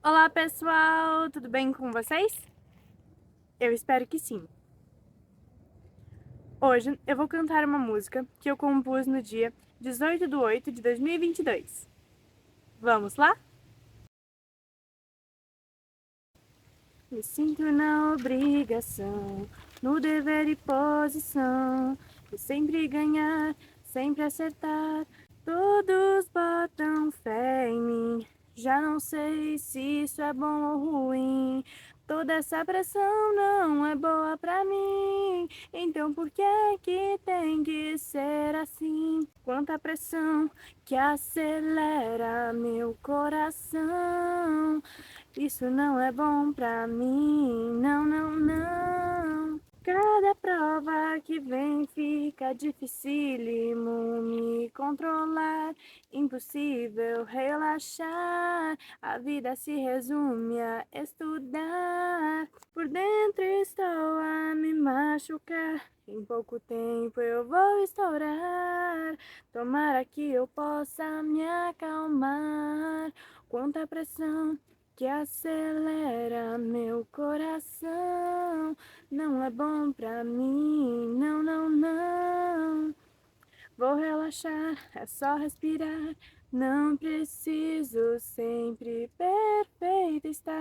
Olá pessoal, tudo bem com vocês? Eu espero que sim. Hoje eu vou cantar uma música que eu compus no dia 18/8/2022. Vamos lá? Me sinto na obrigação, no dever e posição, de sempre ganhar, sempre acertar. Todos botam fé em mim, já não sei se isso é bom ou ruim. Toda essa pressão não é boa pra mim, então por que que tem que ser assim? Quanta pressão que acelera meu coração. Isso não é bom pra mim, não, não, não. Cada prova que vem fica dificílimo me controlar, impossível relaxar. A vida se resume a estudar. Por dentro estou a me machucar. Em pouco tempo eu vou estourar. Tomara que eu possa me acalmar. Quanta pressão que acelera meu coração. Não é bom pra mim, não, não, não. Vou relaxar, é só respirar. Não preciso sempre perfeita estar.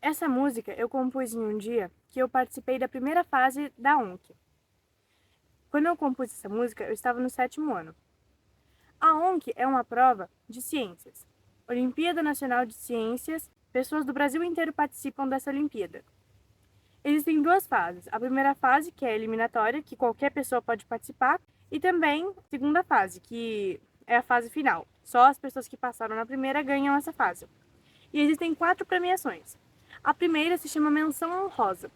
Essa música eu compus em um dia que eu participei da primeira fase da ONC. Quando eu compus essa música, eu estava no 7º ano. A ONC é uma prova de ciências. Olimpíada Nacional de Ciências. Pessoas do Brasil inteiro participam dessa Olimpíada. Existem duas fases. A primeira fase, que é a eliminatória, que qualquer pessoa pode participar, e também a segunda fase, que é a fase final. Só as pessoas que passaram na primeira ganham essa fase. E existem 4 premiações. A primeira se chama menção honrosa,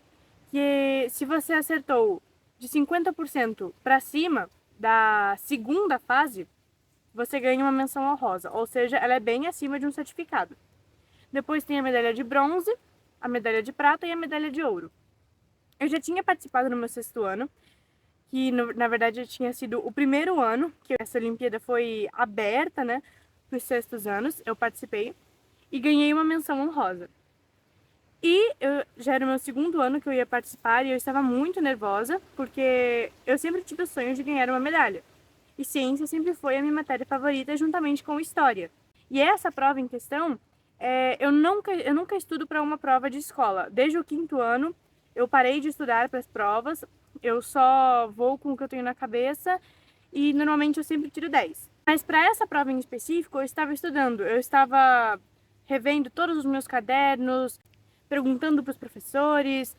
que se você acertou de 50% para cima da segunda fase, você ganha uma menção honrosa, ou seja, ela é bem acima de um certificado. Depois tem a medalha de bronze, a medalha de prata e a medalha de ouro. Eu já tinha participado no meu 6º ano, que na verdade tinha sido o primeiro ano que essa Olimpíada foi aberta, né, para os 6º anos. Eu participei e ganhei uma menção honrosa. E eu já era o meu 2º ano que eu ia participar e eu estava muito nervosa, porque eu sempre tive o sonho de ganhar uma medalha. E ciência sempre foi a minha matéria favorita, juntamente com história. E essa prova em questão, eu nunca estudo para uma prova de escola. Desde o 5º ano, eu parei de estudar para as provas, eu só vou com o que eu tenho na cabeça e normalmente eu sempre tiro 10. Mas para essa prova em específico, eu estava estudando, eu estava revendo todos os meus cadernos, perguntando para os professores.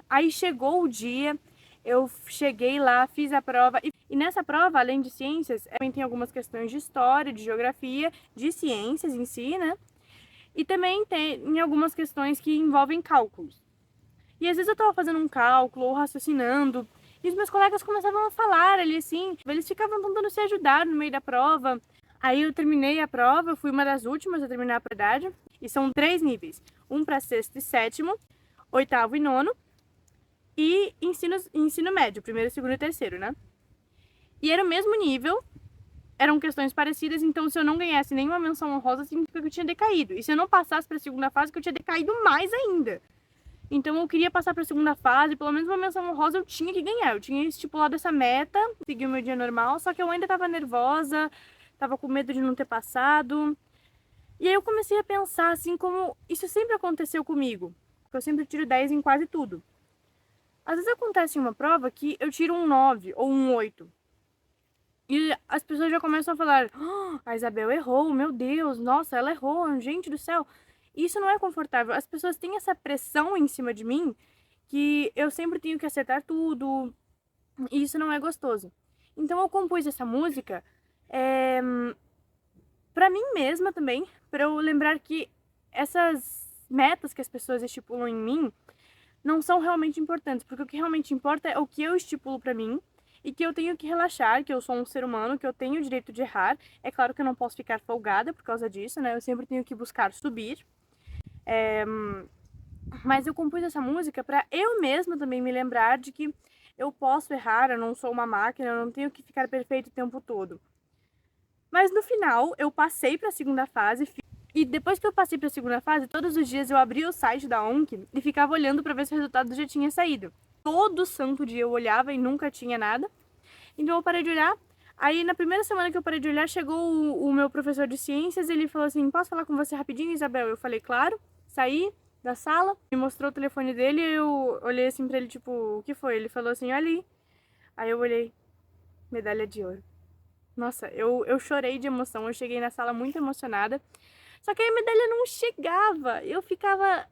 Aí chegou o dia, eu cheguei lá, fiz a prova. E nessa prova, além de ciências, também tem algumas questões de história, de geografia, de ciências em si, né? E também tem algumas questões que envolvem cálculos. E às vezes eu estava fazendo um cálculo ou raciocinando, e os meus colegas começavam a falar ali assim, eles ficavam tentando se ajudar no meio da prova. Aí eu terminei a prova, eu fui uma das últimas a terminar a prioridade, e são 3 níveis, um para 6º e 7º, 8º e 9º, e ensino médio, 1º, 2º e 3º, né? E era o mesmo nível, eram questões parecidas, então se eu não ganhasse nenhuma menção honrosa, significa que eu tinha decaído. E se eu não passasse para a segunda fase, que eu tinha decaído mais ainda. Então eu queria passar para a segunda fase, pelo menos uma menção honrosa eu tinha que ganhar. Eu tinha estipulado essa meta, seguir o meu dia normal, só que eu ainda estava nervosa, estava com medo de não ter passado. E aí eu comecei a pensar assim como isso sempre aconteceu comigo, porque eu sempre tiro 10 em quase tudo. Às vezes acontece em uma prova que eu tiro um 9 ou um 8. E as pessoas já começam a falar: a Isabel errou, meu Deus, nossa, ela errou, gente do céu. Isso não é confortável. As pessoas têm essa pressão em cima de mim que eu sempre tenho que acertar tudo, e isso não é gostoso. Então eu compus essa música pra mim mesma também, pra eu lembrar que essas metas que as pessoas estipulam em mim não são realmente importantes, porque o que realmente importa é o que eu estipulo pra mim e que eu tenho que relaxar, que eu sou um ser humano, que eu tenho o direito de errar. É claro que eu não posso ficar folgada por causa disso, né? Eu sempre tenho que buscar subir. Mas eu compus essa música pra eu mesma também me lembrar de que eu posso errar, eu não sou uma máquina, eu não tenho que ficar perfeito o tempo todo. Mas no final, eu passei para a segunda fase. E depois que eu passei para a segunda fase, todos os dias eu abria o site da ONC e ficava olhando para ver se o resultado já tinha saído. Todo santo dia eu olhava e nunca tinha nada. Então eu parei de olhar. Aí na primeira semana que eu parei de olhar, chegou o meu professor de ciências, ele falou assim: "Posso falar com você rapidinho, Isabel?" Eu falei: "Claro." Saí da sala, me mostrou o telefone dele e eu olhei assim pra ele, tipo, "O que foi?" Ele falou assim: "Ali." Aí eu olhei: medalha de ouro. Nossa, eu chorei de emoção, eu cheguei na sala muito emocionada. Só que aí a medalha não chegava. Eu ficava.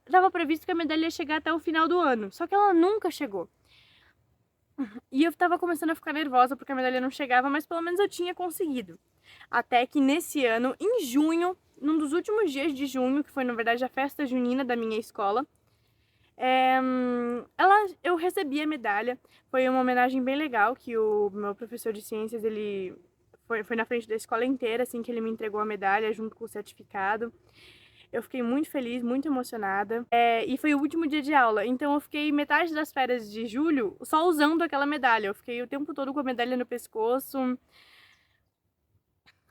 Tava previsto que a medalha ia chegar até o final do ano. Só que ela nunca chegou. E eu tava começando a ficar nervosa porque a medalha não chegava, mas pelo menos eu tinha conseguido. Até que nesse ano, em junho, num dos últimos dias de junho, que foi na verdade a festa junina da minha escola, eu recebi a medalha. Foi uma homenagem bem legal que o meu professor de ciências, ele foi na frente da escola inteira, assim, que ele me entregou a medalha junto com o certificado. Eu fiquei muito feliz, muito emocionada. E foi o último dia de aula, então eu fiquei metade das férias de julho só usando aquela medalha. Eu fiquei o tempo todo com a medalha no pescoço.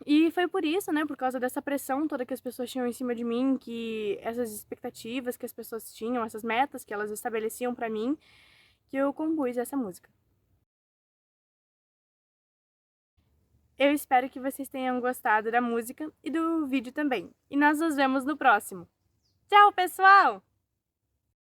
E foi por isso, né, por causa dessa pressão toda que as pessoas tinham em cima de mim, que essas expectativas que as pessoas tinham, essas metas que elas estabeleciam pra mim, que eu compus essa música. Eu espero que vocês tenham gostado da música e do vídeo também. E nós nos vemos no próximo. Tchau, pessoal!